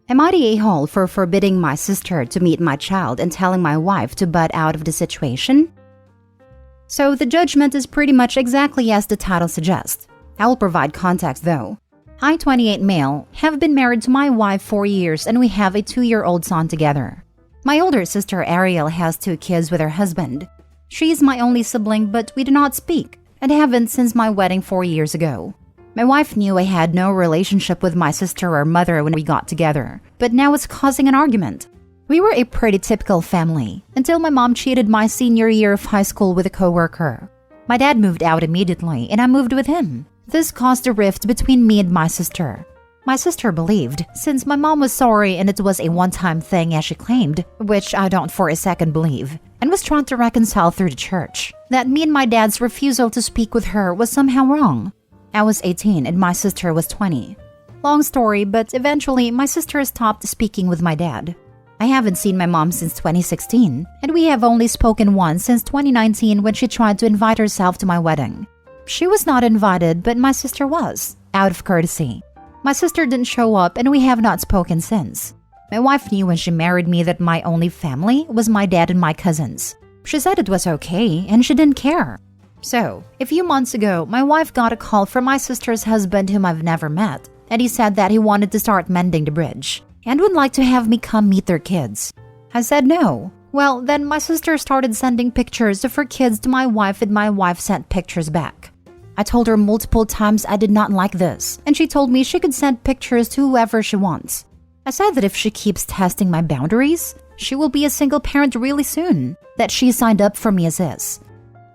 Am I the a-hole for forbidding my sister to meet my child and telling my wife to butt out of the situation? So the judgment is pretty much exactly as the title suggests. I will provide context though. I, 28 male, have been married to my wife 4 years and we have a 2-year-old son together. My older sister Ariel has 2 kids with her husband. She is my only sibling, but we do not speak and haven't since my wedding 4 years ago. My wife knew I had no relationship with my sister or mother when we got together, but now it's causing an argument. We were a pretty typical family until my mom cheated my senior year of high school with a coworker. My dad moved out immediately and I moved with him. This caused a rift between me and my sister. My sister believed, since my mom was sorry and it was a one-time thing as she claimed, which I don't for a second believe, and was trying to reconcile through the church, that me and my dad's refusal to speak with her was somehow wrong. I was 18 and my sister was 20. Long story, but eventually my sister stopped speaking with my dad. I haven't seen my mom since 2016, and we have only spoken once since 2019 when she tried to invite herself to my wedding. She was not invited, but my sister was, out of courtesy. My sister didn't show up and we have not spoken since. My wife knew when she married me that my only family was my dad and my cousins. She said it was okay and she didn't care. So, a few months ago, my wife got a call from my sister's husband whom I've never met, and he said that he wanted to start mending the bridge and would like to have me come meet their kids. I said no. Well, then my sister started sending pictures of her kids to my wife and my wife sent pictures back. I told her multiple times I did not like this, and she told me she could send pictures to whoever she wants. I said that if she keeps testing my boundaries, she will be a single parent really soon, that she signed up for me as is.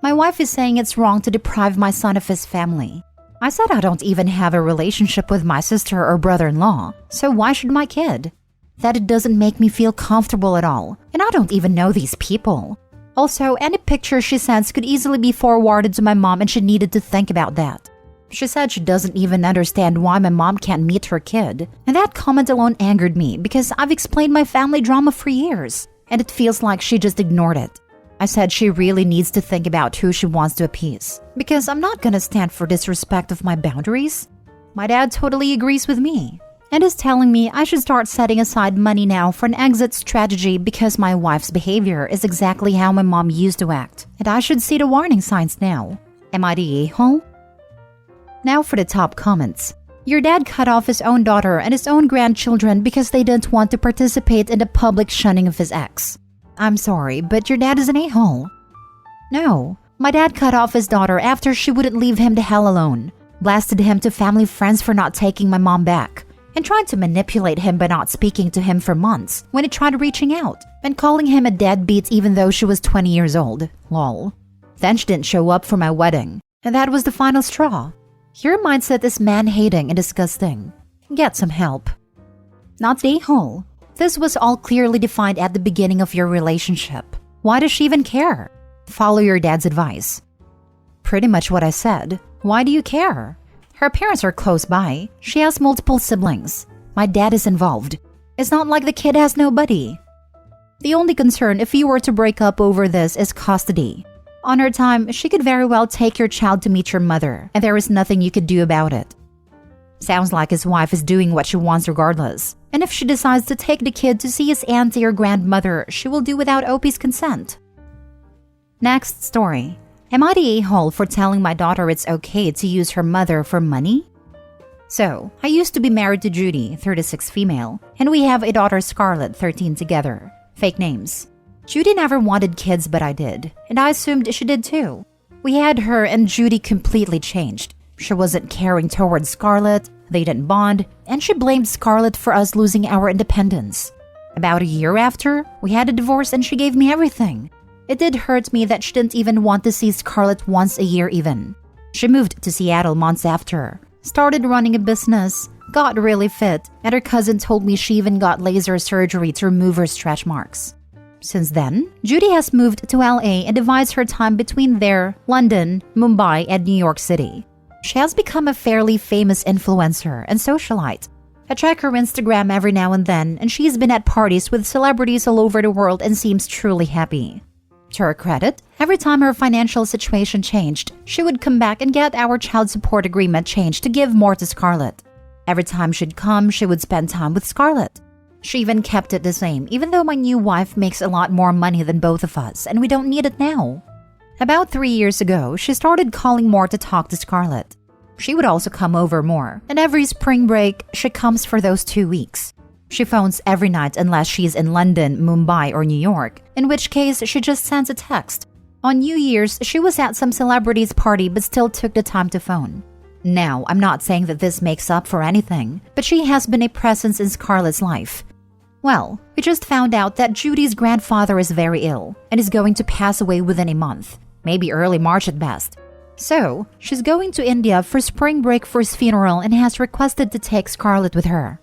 My wife is saying it's wrong to deprive my son of his family. I said I don't even have a relationship with my sister or brother-in-law, so why should my kid? That it doesn't make me feel comfortable at all, and I don't even know these people. Also, any picture she sends could easily be forwarded to my mom and she needed to think about that. She said she doesn't even understand why my mom can't meet her kid, and that comment alone angered me because I've explained my family drama for years, and it feels like she just ignored it. I said she really needs to think about who she wants to appease, because I'm not gonna stand for disrespect of my boundaries. My dad totally agrees with me, and is telling me I should start setting aside money now for an exit strategy because my wife's behavior is exactly how my mom used to act, and I should see the warning signs now. Am I the a-hole? Now for the top comments. Your dad cut off his own daughter and his own grandchildren because they didn't want to participate in the public shunning of his ex. I'm sorry, but your dad is an a-hole. No, my dad cut off his daughter after she wouldn't leave him the hell alone, blasted him to family friends for not taking my mom back, and tried to manipulate him by not speaking to him for months when he tried reaching out, and calling him a deadbeat even though she was 20 years old. Lol. Then she didn't show up for my wedding, and that was the final straw. Your mindset is man-hating and disgusting. Get some help. Not the a-hole. This was all clearly defined at the beginning of your relationship. Why does she even care? Follow your dad's advice. Pretty much what I said. Why do you care? Her parents are close by. She has multiple siblings. My dad is involved. It's not like the kid has nobody. The only concern if you were to break up over this is custody. On her time, she could very well take your child to meet your mother, and there is nothing you could do about it. Sounds like his wife is doing what she wants regardless. And if she decides to take the kid to see his auntie or grandmother, she will do without Opie's consent. Next story. Am I the a-hole for telling my daughter it's okay to use her mother for money? So, I used to be married to Judy, 36 female, and we have a daughter Scarlett, 13 together. Fake names. Judy never wanted kids, but I did, and I assumed she did too. We had her and Judy completely changed. She wasn't caring towards Scarlett, they didn't bond, and she blamed Scarlett for us losing our independence. About a year after, we had a divorce and she gave me everything. It did hurt me that she didn't even want to see Scarlett once a year even. She moved to Seattle months after, started running a business, got really fit, and her cousin told me she even got laser surgery to remove her stretch marks. Since then, Judy has moved to LA and divides her time between there, London, Mumbai, and New York City. She has become a fairly famous influencer and socialite. I check her Instagram every now and then, and she's been at parties with celebrities all over the world and seems truly happy. To her credit, every time her financial situation changed, she would come back and get our child support agreement changed to give more to Scarlett. Every time she'd come, she would spend time with Scarlett. She even kept it the same, even though my new wife makes a lot more money than both of us, and we don't need it now. About 3 years ago, she started calling more to talk to Scarlett. She would also come over more, and every spring break, she comes for those 2 weeks. She phones every night unless she's in London, Mumbai, or New York, in which case she just sends a text. On New Year's, she was at some celebrity's party but still took the time to phone. Now, I'm not saying that this makes up for anything, but she has been a presence in Scarlett's life. Well, we just found out that Judy's grandfather is very ill and is going to pass away within a month, maybe early March at best. So, she's going to India for spring break for his funeral and has requested to take Scarlett with her.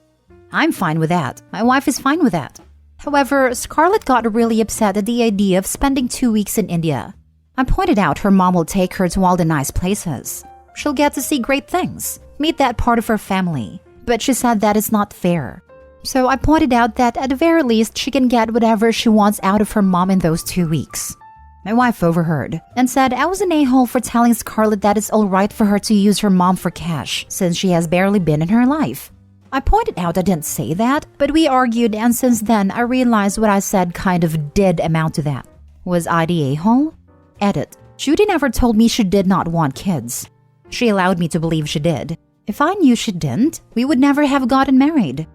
I'm fine with that. My wife is fine with that. However, Scarlett got really upset at the idea of spending 2 weeks in India. I pointed out her mom will take her to all the nice places. She'll get to see great things, meet that part of her family. But she said that is not fair. So I pointed out that at the very least she can get whatever she wants out of her mom in those 2 weeks. My wife overheard and said I was an a-hole for telling Scarlett that it's alright for her to use her mom for cash since she has barely been in her life. I pointed out I didn't say that, but we argued, and since then I realized what I said kind of did amount to that. Was I the a-hole? Edit. Judy never told me she did not want kids. She allowed me to believe she did. If I knew she didn't, we would never have gotten married.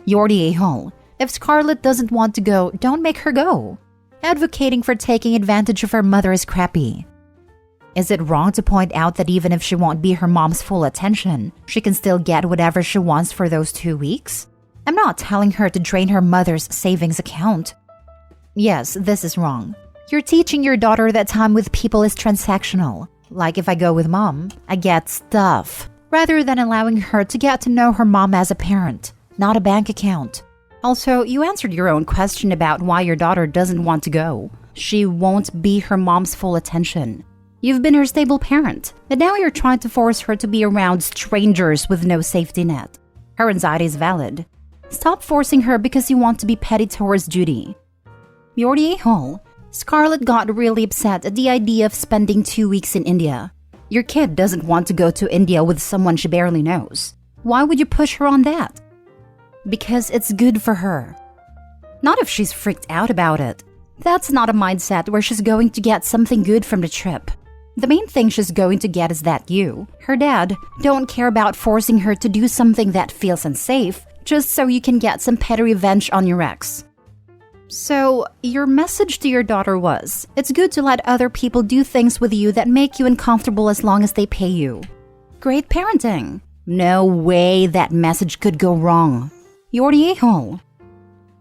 You're the a-hole. If Scarlett doesn't want to go, don't make her go. Advocating for taking advantage of her mother is crappy. Is it wrong to point out that even if she won't be her mom's full attention, she can still get whatever she wants for those 2 weeks? I'm not telling her to drain her mother's savings account. Yes, this is wrong. You're teaching your daughter that time with people is transactional. Like if I go with mom, I get stuff, rather than allowing her to get to know her mom as a parent, not a bank account. Also, you answered your own question about why your daughter doesn't want to go. She won't be her mom's full attention. You've been her stable parent, and now you're trying to force her to be around strangers with no safety net. Her anxiety is valid. Stop forcing her because you want to be petty towards Judy. You're the a-hole. Scarlett got really upset at the idea of spending 2 weeks in India. Your kid doesn't want to go to India with someone she barely knows. Why would you push her on that? Because it's good for her. Not if she's freaked out about it. That's not a mindset where she's going to get something good from the trip. The main thing she's going to get is that you, her dad, don't care about forcing her to do something that feels unsafe just so you can get some petty revenge on your ex. So, your message to your daughter was, it's good to let other people do things with you that make you uncomfortable as long as they pay you. Great parenting. No way that message could go wrong. You're the a-hole.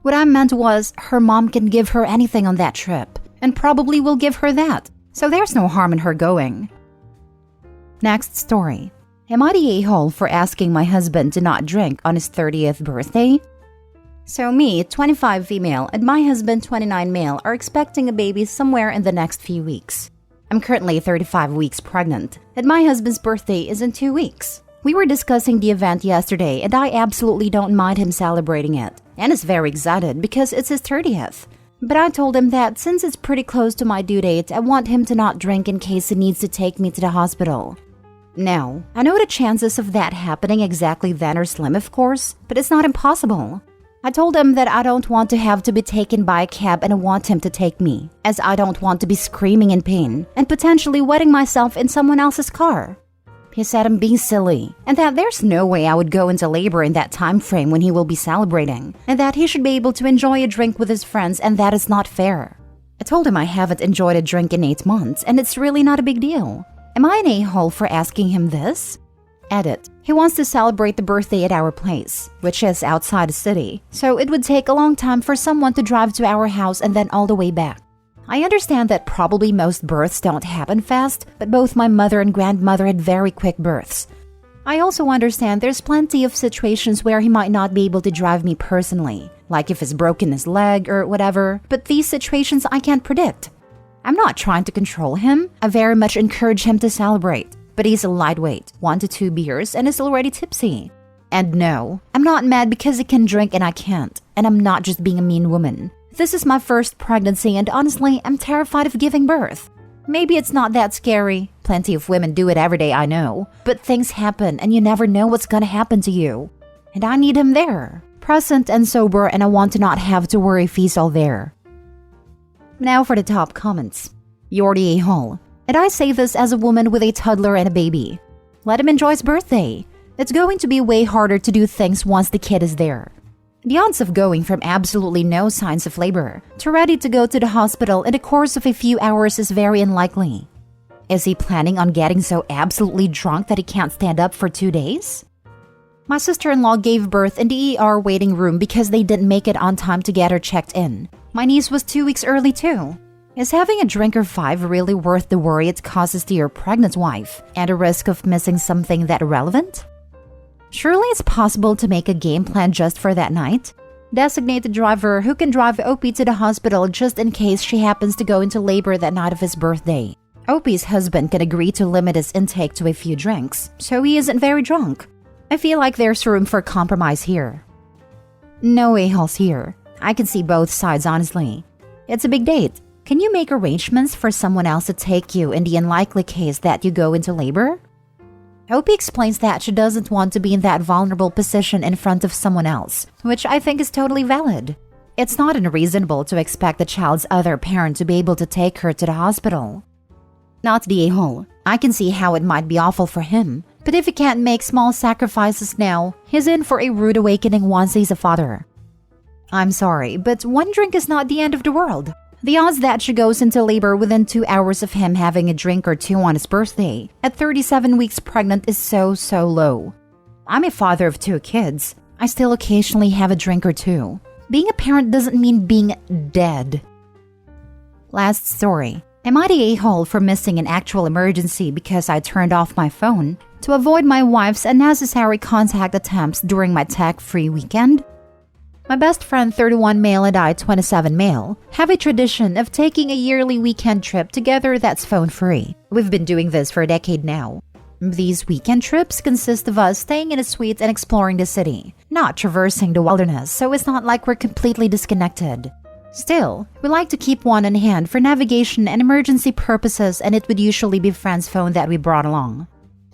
What I meant was, her mom can give her anything on that trip, and probably will give her that, so there's no harm in her going. Next story. Am I the a-hole for asking my husband to not drink on his 30th birthday? So me, 25 female, and my husband, 29 male, are expecting a baby somewhere in the next few weeks. I'm currently 35 weeks pregnant, and my husband's birthday is in 2 weeks. We were discussing the event yesterday, and I absolutely don't mind him celebrating it, and is very excited because it's his 30th. But I told him that since it's pretty close to my due date, I want him to not drink in case he needs to take me to the hospital. Now, I know the chances of that happening exactly then are slim, of course, but it's not impossible. I told him that I don't want to have to be taken by a cab and I want him to take me, as I don't want to be screaming in pain and potentially wetting myself in someone else's car. He said I'm being silly, and that there's no way I would go into labor in that time frame when he will be celebrating, and that he should be able to enjoy a drink with his friends, and that is not fair. I told him I haven't enjoyed a drink in 8 months, and it's really not a big deal. Am I an a-hole for asking him this? Edit. He wants to celebrate the birthday at our place, which is outside the city, so it would take a long time for someone to drive to our house and then all the way back. I understand that probably most births don't happen fast, but both my mother and grandmother had very quick births. I also understand there's plenty of situations where he might not be able to drive me personally, like if he's broken his leg or whatever, but these situations I can't predict. I'm not trying to control him. I very much encourage him to celebrate. But he's a lightweight, 1 to 2 beers, and is already tipsy. And no, I'm not mad because he can drink and I can't. And I'm not just being a mean woman. This is my first pregnancy and honestly, I'm terrified of giving birth. Maybe it's not that scary. Plenty of women do it every day, I know. But things happen and you never know what's gonna happen to you. And I need him there. present and sober, and I want to not have to worry if he's all there. Now for the top comments. You're the a-hole. And I say this as a woman with a toddler and a baby. Let him enjoy his birthday. It's going to be way harder to do things once the kid is there. The odds of going from absolutely no signs of labor to ready to go to the hospital in the course of a few hours is very unlikely. Is he planning on getting so absolutely drunk that he can't stand up for 2 days? My sister-in-law gave birth in the ER waiting room because they didn't make it on time to get her checked in. My niece was 2 weeks early too. Is having a drink or 5 really worth the worry it causes to your pregnant wife and the risk of missing something that relevant? Surely it's possible to make a game plan just for that night. Designate a driver who can drive OP to the hospital just in case she happens to go into labor that night of his birthday. OP's husband can agree to limit his intake to a few drinks, so he isn't very drunk. I feel like there's room for compromise here. No a-holes here. I can see both sides honestly. It's a big date. Can you make arrangements for someone else to take you in the unlikely case that you go into labor? OP explains that she doesn't want to be in that vulnerable position in front of someone else, which I think is totally valid. It's not unreasonable to expect the child's other parent to be able to take her to the hospital. Not the a-hole. I can see how it might be awful for him, but if he can't make small sacrifices now, he's in for a rude awakening once he's a father. I'm sorry, but 1 drink is not the end of the world. The odds that she goes into labor within 2 hours of him having a drink or 2 on his birthday at 37 weeks pregnant is so low. I'm a father of 2 kids. I still occasionally have a drink or 2. Being a parent doesn't mean being dead. Last story. Am I the a-hole for missing an actual emergency because I turned off my phone to avoid my wife's unnecessary contact attempts during my tech-free weekend? My best friend 31 male and I 27 male have a tradition of taking a yearly weekend trip together that's phone-free. We've been doing this for a decade now. These weekend trips consist of us staying in a suite and exploring the city, not traversing the wilderness, so it's not like we're completely disconnected. Still, we like to keep one on hand for navigation and emergency purposes, and it would usually be friend's phone that we brought along.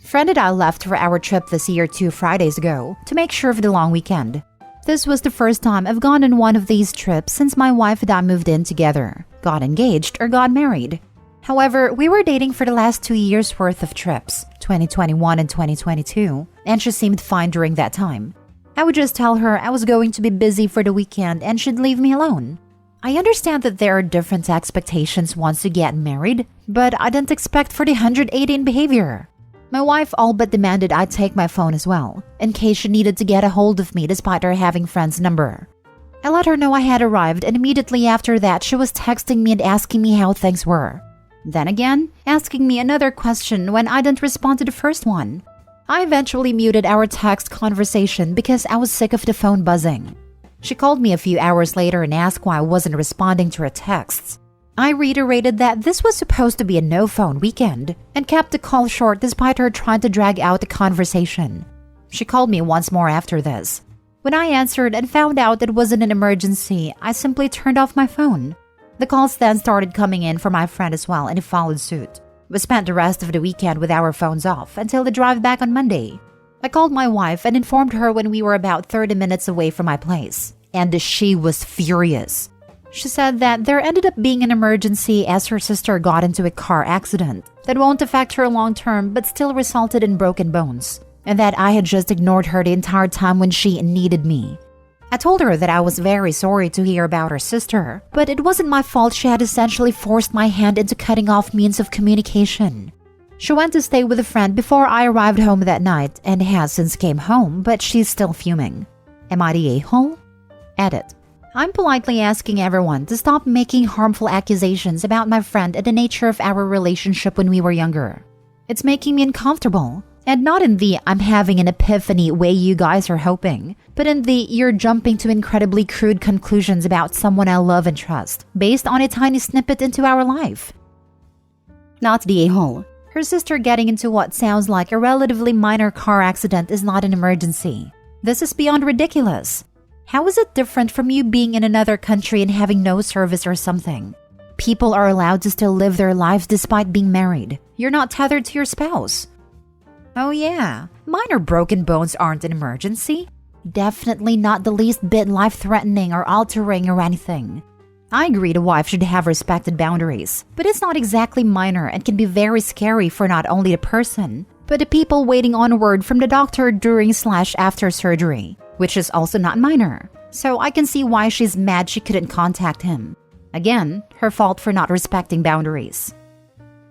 Friend and I left for our trip this year 2 Fridays ago to make sure for the long weekend. This was the first time I've gone on one of these trips since my wife and I moved in together, got engaged, or got married. However, we were dating for the last 2 years worth of trips, 2021 and 2022, and she seemed fine during that time. I would just tell her I was going to be busy for the weekend and she'd leave me alone. I understand that there are different expectations once you get married, but I didn't expect for the 180 in behavior. My wife all but demanded I take my phone as well, in case she needed to get a hold of me despite her having friend's number. I let her know I had arrived, and immediately after that she was texting me and asking me how things were. Then again, asking me another question when I didn't respond to the first one. I eventually muted our text conversation because I was sick of the phone buzzing. She called me a few hours later and asked why I wasn't responding to her texts. I reiterated that this was supposed to be a no-phone weekend and kept the call short despite her trying to drag out the conversation. She called me once more after this. When I answered and found out it wasn't an emergency, I simply turned off my phone. The calls then started coming in from my friend as well, and it followed suit. We spent the rest of the weekend with our phones off until the drive back on Monday. I called my wife and informed her when we were about 30 minutes away from my place, and she was furious. She said that there ended up being an emergency as her sister got into a car accident that won't affect her long term but still resulted in broken bones, and that I had just ignored her the entire time when she needed me. I told her that I was very sorry to hear about her sister, but it wasn't my fault she had essentially forced my hand into cutting off means of communication. She went to stay with a friend before I arrived home that night and has since came home, but she's still fuming. Am I the a-hole? Edit. I'm politely asking everyone to stop making harmful accusations about my friend and the nature of our relationship when we were younger. It's making me uncomfortable, and not in the I'm having an epiphany way you guys are hoping, but in the you're jumping to incredibly crude conclusions about someone I love and trust, based on a tiny snippet into our life. Not the a-hole. Her sister getting into what sounds like a relatively minor car accident is not an emergency. This is beyond ridiculous. How is it different from you being in another country and having no service or something? People are allowed to still live their lives despite being married. You're not tethered to your spouse. Oh yeah, minor broken bones aren't an emergency. Definitely not the least bit life-threatening or altering or anything. I agree the wife should have respected boundaries, but it's not exactly minor and can be very scary for not only the person, but the people waiting on word from the doctor during/after surgery, which is also not minor. So I can see why she's mad she couldn't contact him. Again, her fault for not respecting boundaries.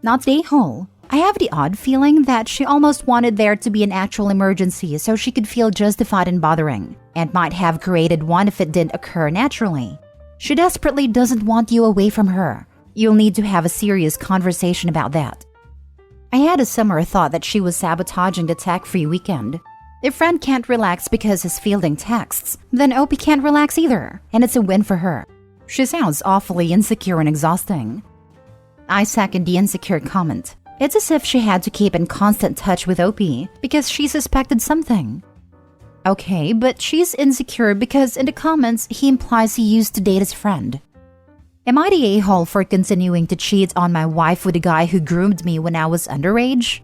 Not the a-hole. I have the odd feeling that she almost wanted there to be an actual emergency so she could feel justified in bothering, and might have created one if it didn't occur naturally. She desperately doesn't want you away from her. You'll need to have a serious conversation about that. I had a similar thought that she was sabotaging the tech-free weekend. If friend can't relax because he's fielding texts, then Opie can't relax either, and it's a win for her. She sounds awfully insecure and exhausting. I second the insecure comment. It's as if she had to keep in constant touch with Opie because she suspected something. Okay, but she's insecure because in the comments he implies he used to date his friend. Am I the a-hole for continuing to cheat on my wife with a guy who groomed me when I was underage?